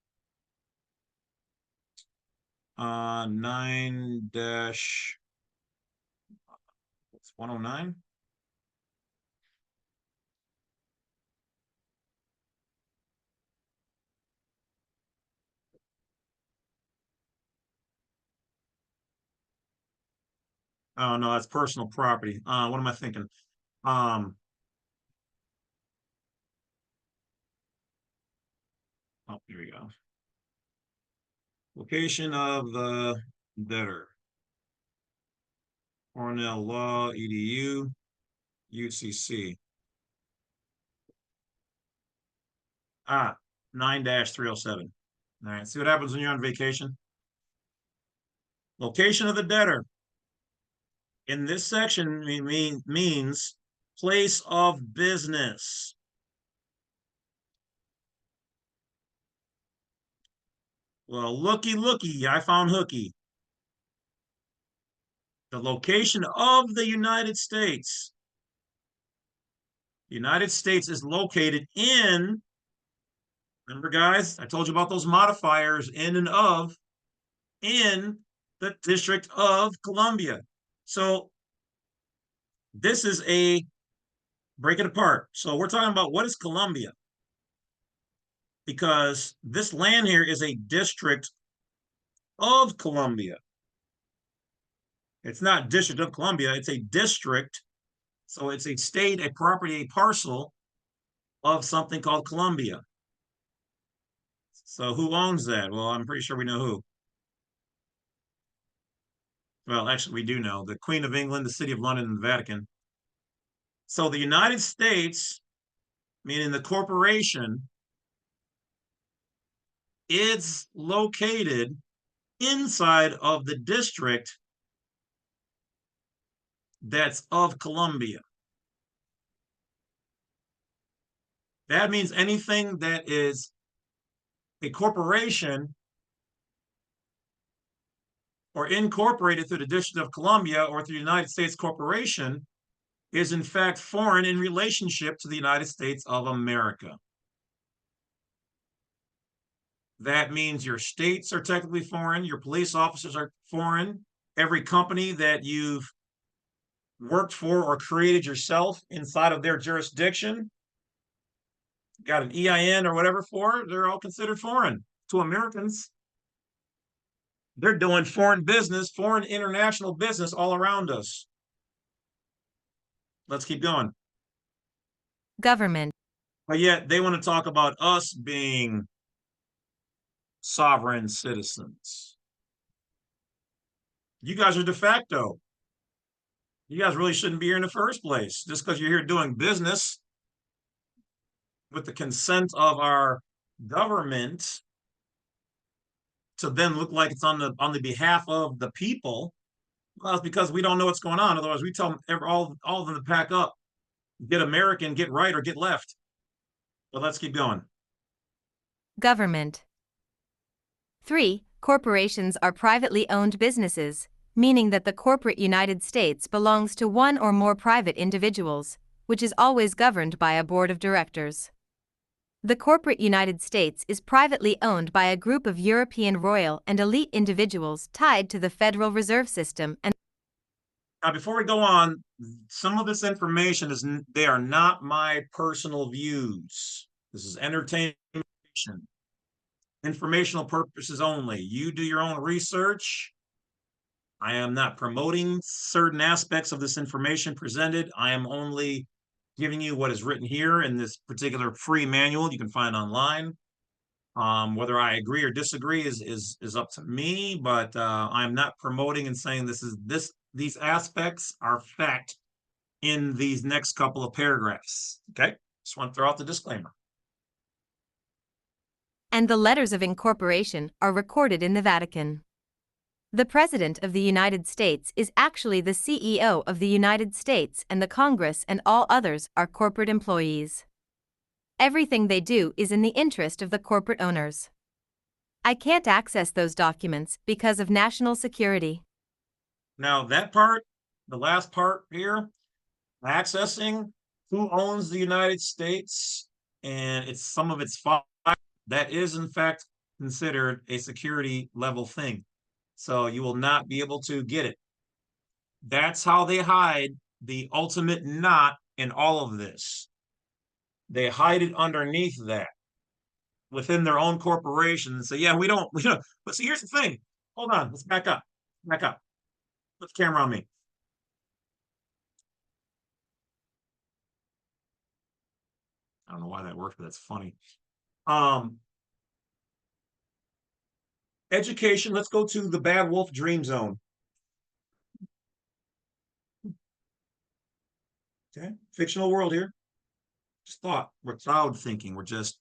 9 dash 109. Oh no, that's personal property. What am I thinking? Um, oh, here we go. Location of the debtor. Cornell Law, EDU, UCC. 9-307. All right, see what happens when you're on vacation? Location of the debtor. In this section means place of business. Well, looky, I found hooky. The location of the United States. The United States is located in, remember guys, I told you about those modifiers in and of, in the District of Columbia. So this is break it apart. So we're talking about what is Columbia? Because this land here is a district of Columbia. It's not District of Columbia, it's a district. So it's a state, a property, a parcel of something called Columbia. So who owns that? Well, I'm pretty sure we know who. Well, actually, we do know. The Queen of England, the City of London, and the Vatican. So the United States, meaning the corporation, is located inside of the district that's of Columbia. That means anything that is a corporation or incorporated through the District of Columbia or through the United States Corporation is in fact foreign in relationship to the United States of America. That means your states are technically foreign, your police officers are foreign, every company that you've worked for or created yourself inside of their jurisdiction, got an EIN or whatever for, they're all considered foreign to Americans. They're doing foreign business, foreign international business all around us. Let's keep going. Government. But yet they want to talk about us being sovereign citizens. You guys are de facto. You guys really shouldn't be here in the first place. Just because you're here doing business with the consent of our government to then look like it's on the behalf of the people. Well, it's because we don't know what's going on. Otherwise, we tell them all of them to pack up, get American, get right, or get left. But let's keep going. Government. 3. Corporations are privately owned businesses, meaning that the corporate United States belongs to one or more private individuals, which is always governed by a board of directors. The corporate United States is privately owned by a group of European royal and elite individuals tied to the Federal Reserve System and. Now, before we go on, some of this information they are not my personal views. This is entertainment, informational purposes only. You do your own research. I am not promoting certain aspects of this information presented. I am only giving you what is written here in this particular free manual you can find online. Whether I agree or disagree is up to me, but I'm not promoting and saying this these aspects are fact in these next couple of paragraphs. Okay, just want to throw out the disclaimer. And the letters of incorporation are recorded in the Vatican. The President of the United States is actually the CEO of the United States, and the Congress and all others are corporate employees. Everything they do is in the interest of the corporate owners. I can't access those documents because of national security. Now, that part, the last part here, accessing who owns the United States and it's some of its files, that is in fact considered a security level thing. So you will not be able to get it. That's how they hide the ultimate knot in all of this. They hide it underneath that within their own corporation and say, yeah, we don't. But see, here's the thing. Hold on, let's back up. Back up. Put the camera on me. I don't know why that worked, but that's funny. Education, let's go to the Badwolf dream zone. Okay, fictional world here. Just thought, we're cloud thinking, we're just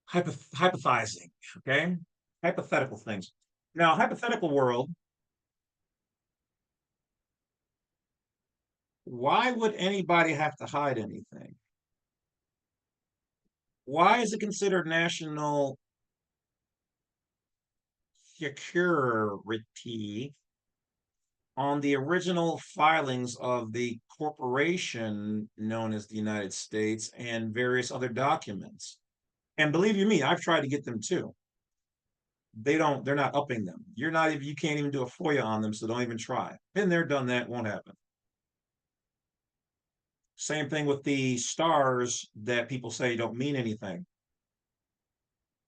hypothesizing, okay? Hypothetical things. Now, hypothetical world, why would anybody have to hide anything? Why is it considered national security on the original filings of the corporation known as the United States and various other documents? And believe you me, I've tried to get them too. They're not upping them. You can't even do a FOIA on them, so don't even try. Been there, done that, won't happen. Same thing with the stars that people say don't mean anything.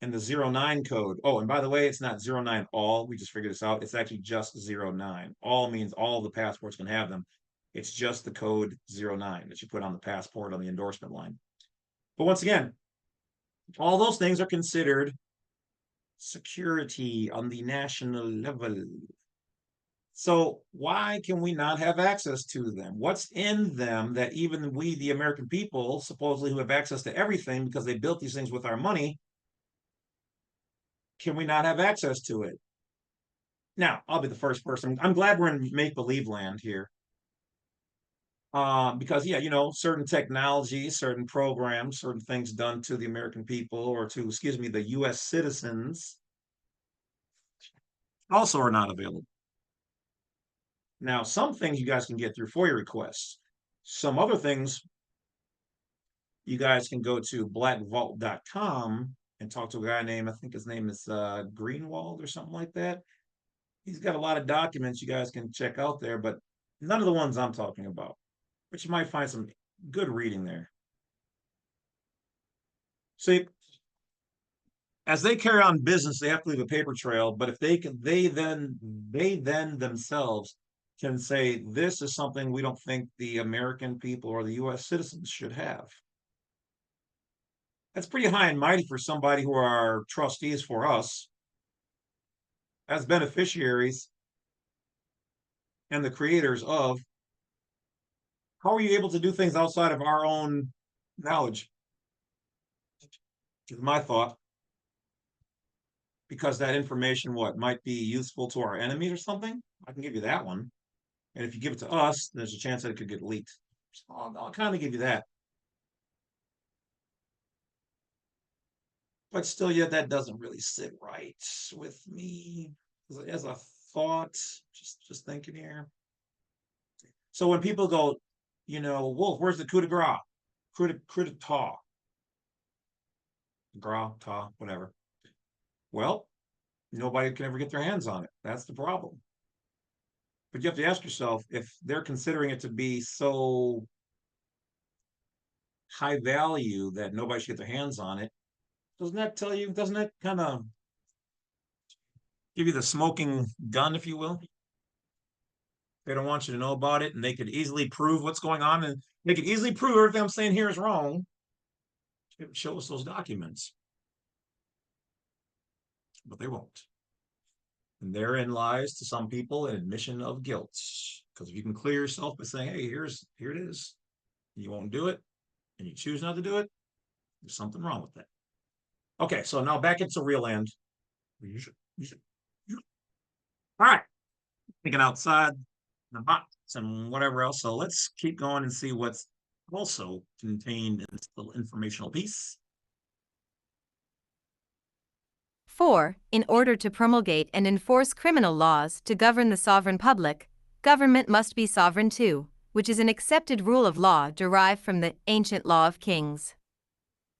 And the 09 code. Oh, and by the way, it's not 09 all. We just figured this out. It's actually just 09. All means all the passports can have them. It's just the code 09 that you put on the passport on the endorsement line. But once again, all those things are considered security on the national level. So why can we not have access to them? What's in them that even we, the American people, supposedly who have access to everything because they built these things with our money, can we not have access to it? Now, I'll be the first person. I'm glad we're in make-believe land here. Because, yeah, certain technology, certain programs, certain things done to the American people or to, excuse me, the U.S. citizens also are not available. Now, some things you guys can get through FOIA requests. Some other things you guys can go to blackvault.com and talk to a guy named, I think his name is Greenwald or something like that. He's got a lot of documents you guys can check out there, but none of the ones I'm talking about, but you might find some good reading there. See, as they carry on business, they have to leave a paper trail, but if they can, they then themselves can say, this is something we don't think the American people or the U.S. citizens should have. That's pretty high and mighty for somebody who are trustees for us as beneficiaries and the creators of. How are you able to do things outside of our own knowledge? Is my thought. Because that information, might be useful to our enemies or something? I can give you that one. And if you give it to us, there's a chance that it could get leaked. So I'll kind of give you that. But still, yeah, that doesn't really sit right with me as a thought. Just thinking here. So when people go, Wolf, where's the coup de grace? Coup de ta. Gras, ta, whatever. Well, nobody can ever get their hands on it. That's the problem. But you have to ask yourself, if they're considering it to be so high value that nobody should get their hands on it, doesn't that kind of give you the smoking gun, if you will? They don't want you to know about it, and they could easily prove what's going on, and they could easily prove everything I'm saying here is wrong. Show us those documents. But they won't. And therein lies, to some people, an admission of guilt. Because if you can clear yourself by saying, hey, here it is, and you won't do it, and you choose not to do it, there's something wrong with that. Okay, so now back into real land. All right, thinking outside the box and whatever else. So let's keep going and see what's also contained in this little informational piece. 4. In order to promulgate and enforce criminal laws to govern the sovereign public, government must be sovereign too, which is an accepted rule of law derived from the ancient law of kings.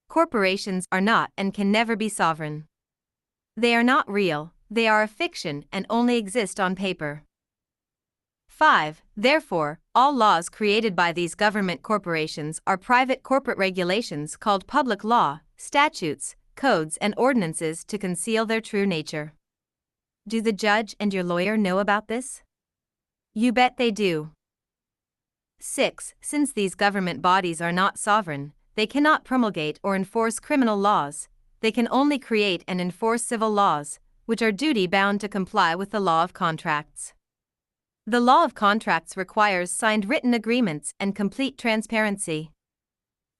Corporations are not and can never be sovereign. They are not real, they are a fiction and only exist on paper. 5. Therefore, all laws created by these government corporations are private corporate regulations called public law, statutes, codes, and ordinances to conceal their true nature. Do the judge and your lawyer know about this? You bet they do. 6. Since these government bodies are not sovereign, they cannot promulgate or enforce criminal laws. They can only create and enforce civil laws, which are duty-bound to comply with the law of contracts. The law of contracts requires signed written agreements and complete transparency.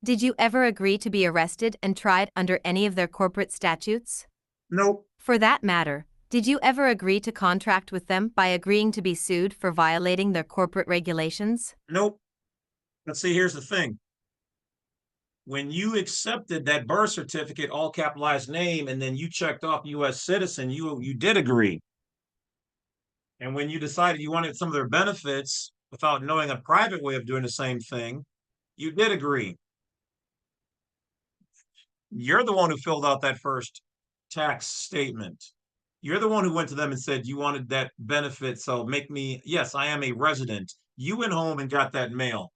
Did you ever agree to be arrested and tried under any of their corporate statutes? Nope. For that matter, did you ever agree to contract with them by agreeing to be sued for violating their corporate regulations? Nope. Let's see, here's the thing. When you accepted that birth certificate, all capitalized name, and then you checked off U.S. citizen, you did agree. And when you decided you wanted some of their benefits without knowing a private way of doing the same thing, you did agree. You're the one who filled out that first tax statement. You're the one who went to them and said you wanted that benefit. So make me, yes, I am a resident. You went home and got that mail.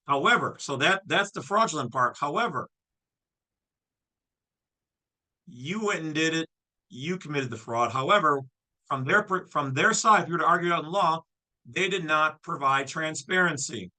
However, so that's the fraudulent part. However, you went and did it. You committed the fraud. However, from their side, if you were to argue out in law, they did not provide transparency.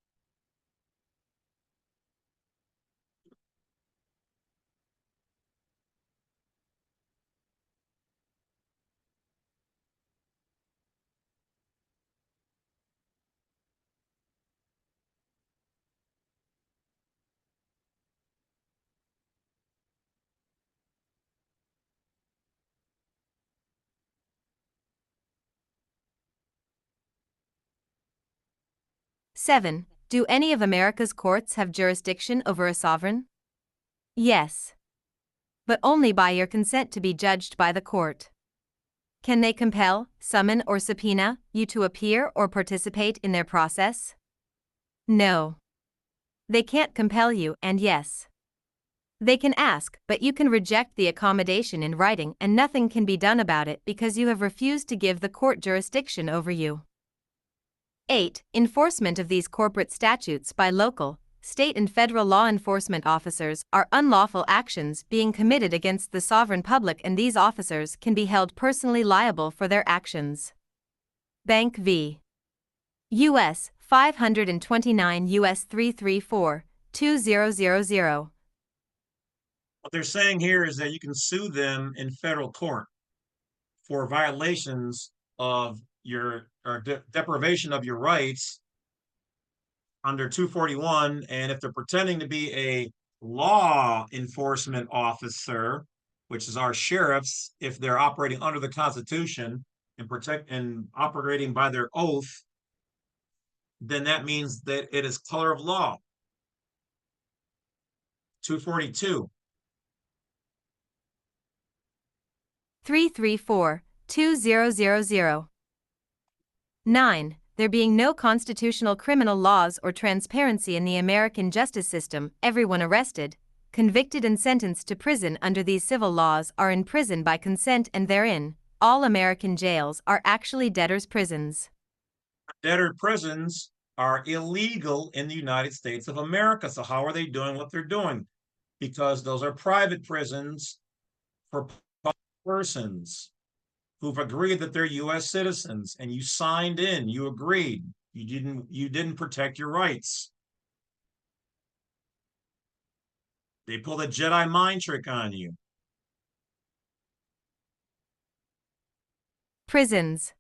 Seven. Do any of America's courts have jurisdiction over a sovereign? Yes. But only by your consent to be judged by the court. Can they compel, summon, or subpoena you to appear or participate in their process? No. They can't compel you, and yes. They can ask, but you can reject the accommodation in writing and nothing can be done about it because you have refused to give the court jurisdiction over you. 8. Enforcement of these corporate statutes by local, state and federal law enforcement officers are unlawful actions being committed against the sovereign public, and these officers can be held personally liable for their actions. Bank v. U.S. 529 U.S. 334, 2000. What they're saying here is that you can sue them in federal court for violations of your deprivation of your rights under 241. And if they're pretending to be a law enforcement officer, which is our sheriffs, if they're operating under the Constitution and operating by their oath, then that means that it is color of law. 242. 334, 2000. 9. There being no constitutional criminal laws or transparency in the American justice system, everyone arrested, convicted, and sentenced to prison under these civil laws are in prison by consent, and therein, all American jails are actually debtors' prisons. Debtor prisons are illegal in the United States of America. So how are they doing what they're doing? Because those are private prisons for persons who've agreed that they're U.S. citizens, and you signed in, you agreed, you didn't protect your rights. They pulled a Jedi mind trick on you. Prisons.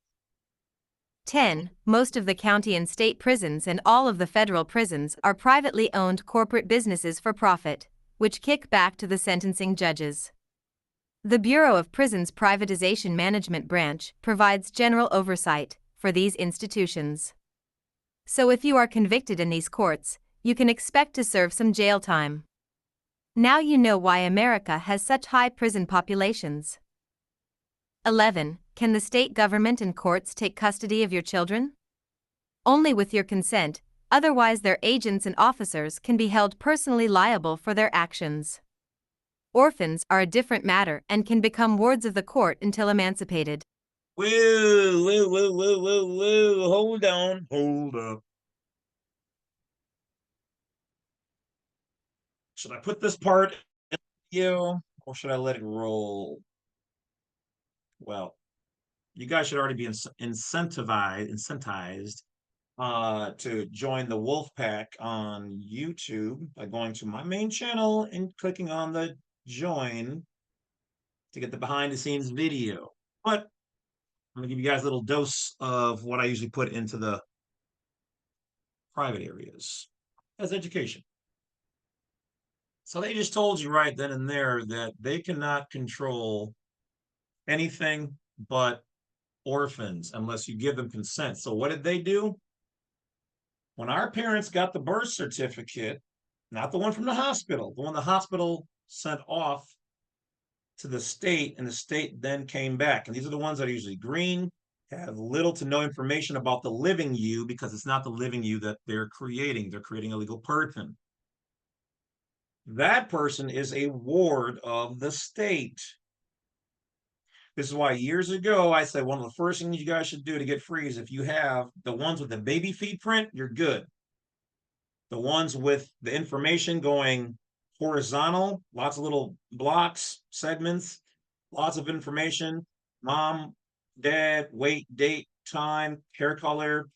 10. Most of the county and state prisons and all of the federal prisons are privately owned corporate businesses for profit, which kick back to the sentencing judges. The Bureau of Prisons Privatization Management Branch provides general oversight for these institutions. So if you are convicted in these courts, you can expect to serve some jail time. Now you know why America has such high prison populations. 11. Can the state government and courts take custody of your children? Only with your consent, otherwise their agents and officers can be held personally liable for their actions. Orphans are a different matter and can become wards of the court until emancipated. Whoa, hold on, hold up. Should I put this part in the video or should I let it roll? Well, you guys should already be incentivized to join the Wolf Pack on YouTube by going to my main channel and clicking on the join to get the behind the scenes video. But I'm gonna give you guys a little dose of what I usually put into the private areas as education. So they just told you right then and there that they cannot control anything but orphans unless you give them consent. So what did they do? When our parents got the birth certificate, not the one from the hospital, the one the hospital sent off to the state, and the state then came back. And these are the ones that are usually green, have little to no information about the living you because it's not the living you that they're creating. They're creating a legal person. That person is a ward of the state. This is why years ago I said one of the first things you guys should do to get free is if you have the ones with the baby feet print, you're good. The ones with the information going horizontal, lots of little blocks, segments, lots of information, mom, dad, weight, date, time, hair color,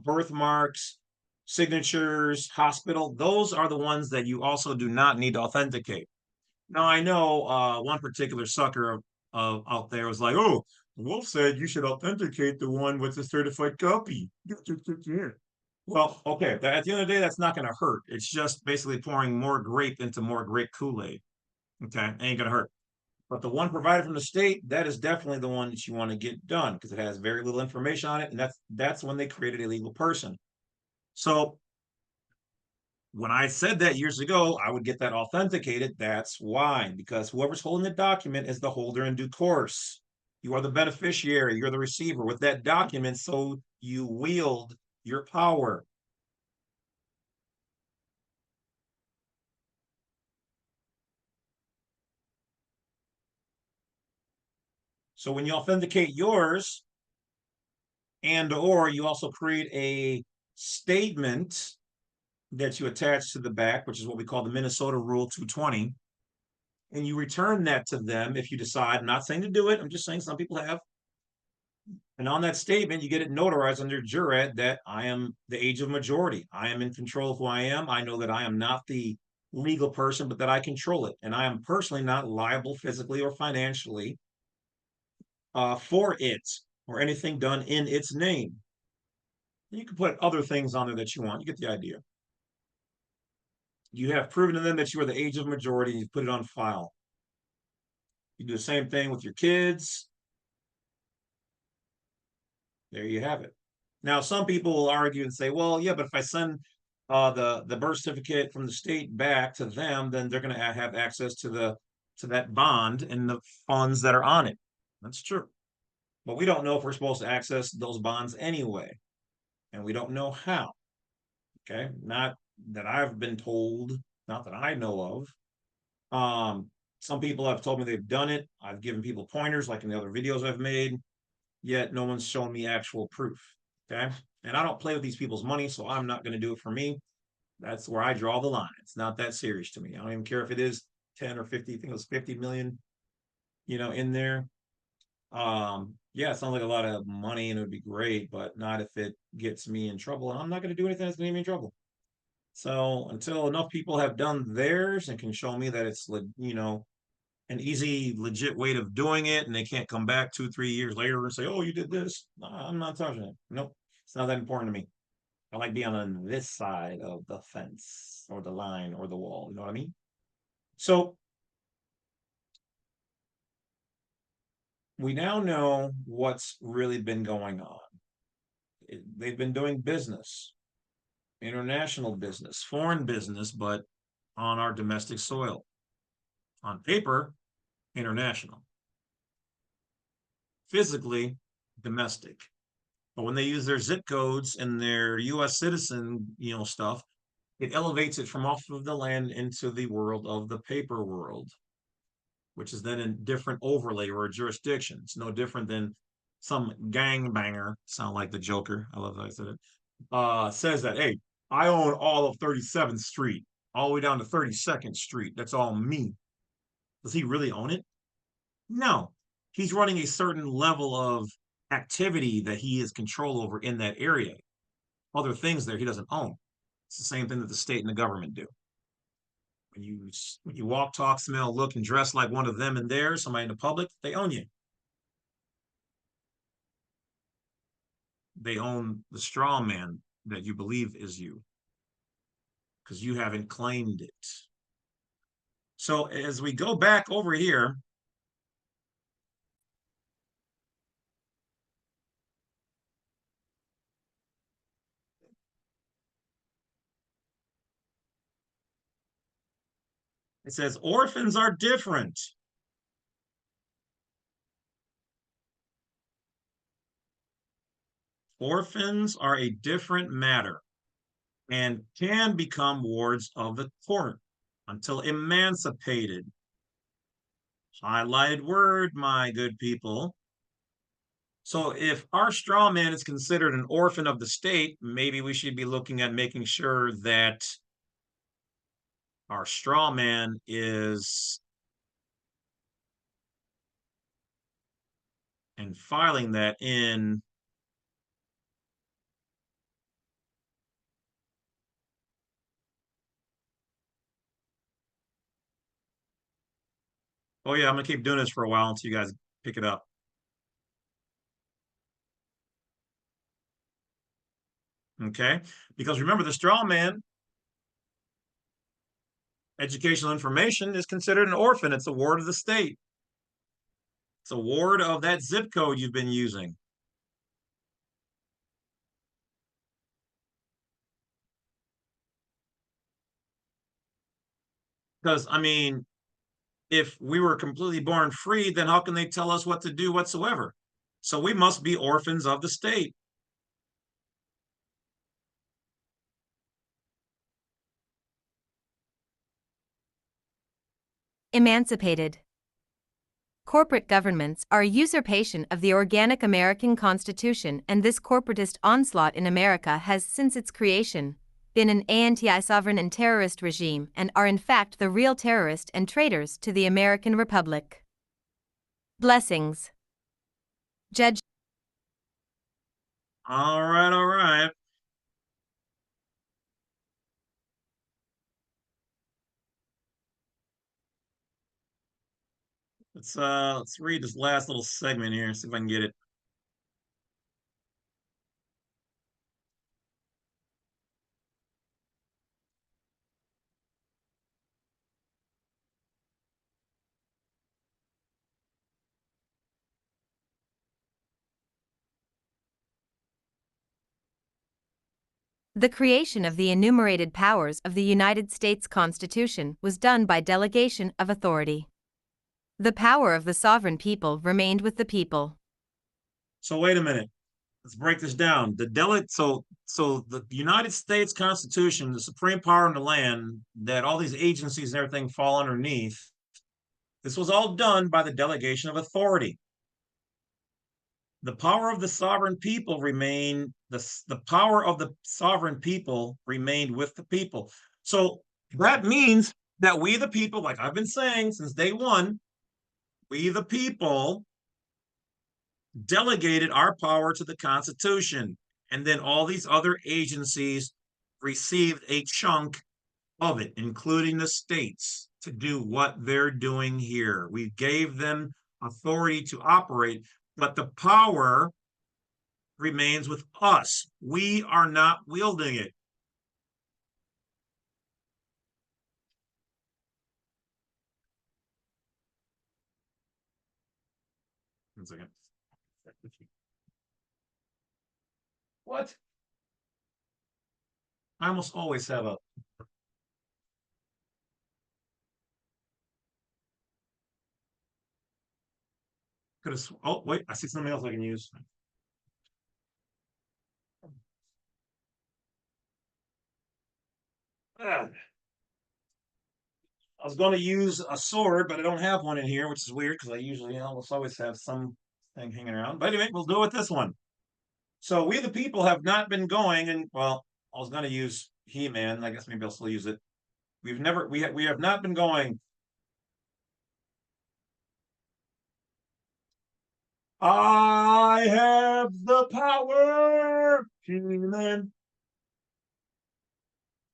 birthmarks, signatures, hospital. Those are the ones that you also do not need to authenticate. Now, I know one particular sucker out there was like, oh, Wolf said you should authenticate the one with the certified copy. Well, okay, at the end of the day, that's not going to hurt. It's just basically pouring more grape into more grape Kool-Aid. Okay, ain't going to hurt. But the one provided from the state, that is definitely the one that you want to get done because it has very little information on it, and that's when they created a legal person. So when I said that years ago, I would get that authenticated. That's why, because whoever's holding the document is the holder in due course. You are the beneficiary, you're the receiver with that document, so you wield your power. So when you authenticate yours, and or you also create a statement that you attach to the back, which is what we call the Minnesota Rule 220, and you return that to them if you decide. I'm not saying to do it, I'm just saying some people have. And on that statement, you get it notarized under jure that I am the age of majority. I am in control of who I am. I know that I am not the legal person, but that I control it. And I am personally not liable physically or financially for it or anything done in its name. You can put other things on there that you want. You get the idea. You have proven to them that you are the age of majority and you put it on file. You do the same thing with your kids. There you have it. Now, some people will argue and say, well, yeah, but if I send the birth certificate from the state back to them, then they're going to have access to that bond and the funds that are on it. That's true. But we don't know if we're supposed to access those bonds anyway. And we don't know how. Okay. Not that I've been told, not that I know of. Some people have told me they've done it. I've given people pointers like in the other videos I've made, yet no one's shown me actual proof. Okay. And I don't play with these people's money, so I'm not going to do it for me. That's where I draw the line. It's not that serious to me. I don't even care if it is 10 or 50, I think it was 50 million, in there. Yeah, it sounds like a lot of money and it would be great, but not if it gets me in trouble. And I'm not going to do anything that's going to get me in trouble. So until enough people have done theirs and can show me that it's, an easy, legit way of doing it, and they can't come back 2, 3 years later and say, "Oh, you did this." No, I'm not touching it. Nope, it's not that important to me. I like being on this side of the fence or the line or the wall. You know what I mean? So we now know what's really been going on. They've been doing business, international business, foreign business, but on our domestic soil. On paper, international. Physically, domestic. But when they use their zip codes and their U.S. citizen, stuff, it elevates it from off of the land into the world of the paper world, which is then a different overlay or a jurisdiction. It's no different than some gangbanger, sound like the Joker. I love that I said it. Says that, hey, I own all of 37th Street, all the way down to 32nd Street. That's all me. Does he really own it? No. He's running a certain level of activity that he has control over in that area. Other things there he doesn't own. It's the same thing that the state and the government do. When you walk, talk, smell, look, and dress like one of them in there, somebody in the public, they own you. They own the straw man that you believe is you because you haven't claimed it. So as we go back over here, it says orphans are different. Orphans are a different matter and can become wards of the court until emancipated. Highlighted word, my good people. So if our straw man is considered an orphan of the state, maybe we should be looking at making sure that our straw man is and filing that in oh yeah, I'm gonna keep doing this for a while until you guys pick it up. Okay, because remember the straw man educational information is considered an orphan. It's a ward of the state. It's a ward of that zip code you've been using. Because I mean, if we were completely born free, then how can they tell us what to do whatsoever? So we must be orphans of the state. Emancipated. Corporate governments are a usurpation of the organic American Constitution, and this corporatist onslaught in America has, since its creation, been an anti-sovereign and terrorist regime and are in fact the real terrorist and traitors to the American Republic. Blessings. Judge. All right, all right. Let's read this last little segment here, see if I can get it. The creation of the enumerated powers of the United States Constitution was done by delegation of authority. The power of the sovereign people remained with the people. So wait a minute. Let's break this down. So the United States Constitution, the supreme power in the land, that all these agencies and everything fall underneath, this was all done by the delegation of authority. The power of the sovereign people remained the power of the sovereign people remained with the people. So that means that we the people, like I've been saying since day one, we the people delegated our power to the Constitution, and then all these other agencies received a chunk of it, including the states. to do what they're doing here. We gave them authority to operate, but the power remains with us. We are not wielding it. One second. What? I almost always have a. Could have. Oh, wait. I see something else I can use. Ah, I was going to use a sword, but I don't have one in here, which is weird because I usually almost always have some thing hanging around. But anyway, we'll do it with this one. So we the people have not been going, and well, I was going to use He-Man. I guess maybe I'll still use it. We have not been going. I have the power, He-Man.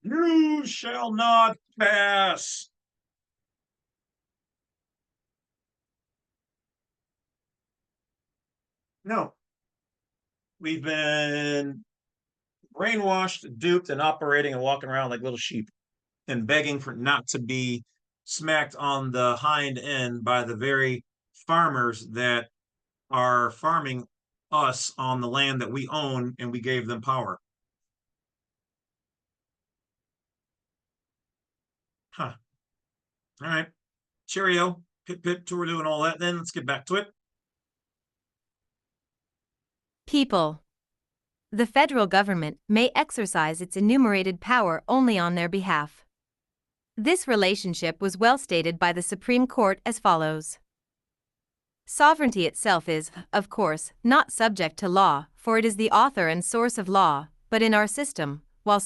You shall not pass. No, we've been brainwashed, duped, and operating and walking around like little sheep and begging for not to be smacked on the hind end by the very farmers that are farming us on the land that we own and we gave them power. Huh. All right. Cheerio. Pip pip to we're doing all that. Then let's get back to it. People. The federal government may exercise its enumerated power only on their behalf. This relationship was well stated by the Supreme Court as follows. Sovereignty itself is, of course, not subject to law, for it is the author and source of law, but in our system, while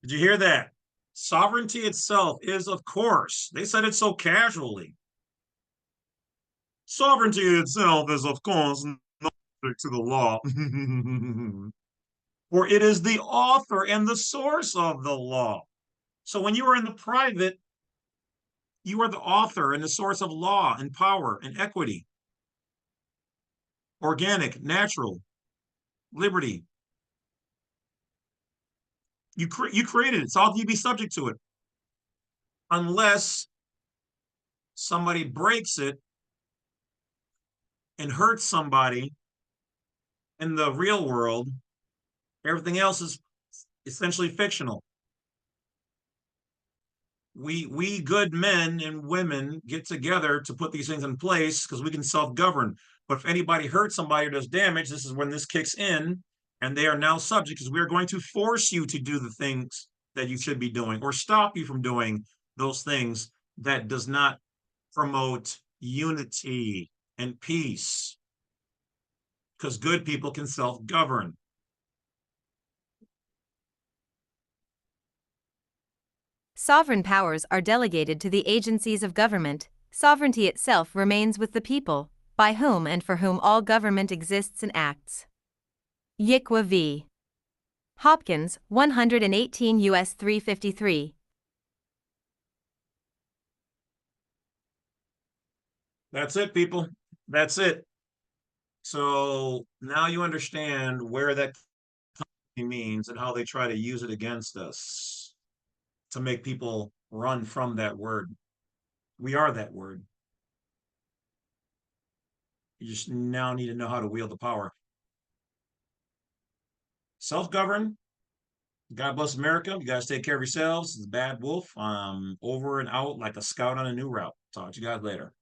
Did you hear that? Sovereignty itself is, of course. They said it so casually. Sovereignty itself is, of course, not subject to the law. For it is the author and the source of the law. So when you are in the private, you are the author and the source of law and power and equity, organic, natural, liberty. You created it. So how can you be subject to it? Unless somebody breaks it and hurts somebody in the real world, everything else is essentially fictional. We good men and women get together to put these things in place because we can self-govern. But if anybody hurts somebody or does damage, this is when this kicks in, and they are now subject because we are going to force you to do the things that you should be doing or stop you from doing those things that does not promote unity and peace because good people can self-govern. sovereign powers are delegated to the agencies of government, sovereignty itself remains with the people, by whom and for whom all government exists and acts. Yickwa v. Hopkins, 118 U.S. 353. That's it, people. That's it. So now you understand where that means and how they try to use it against us to make people run from that word. We are that word. You just now need to know how to wield the power. Self-govern. God bless America. You guys take care of yourselves. It's Badwolf. Over and out like a scout on a new route. Talk to you guys later.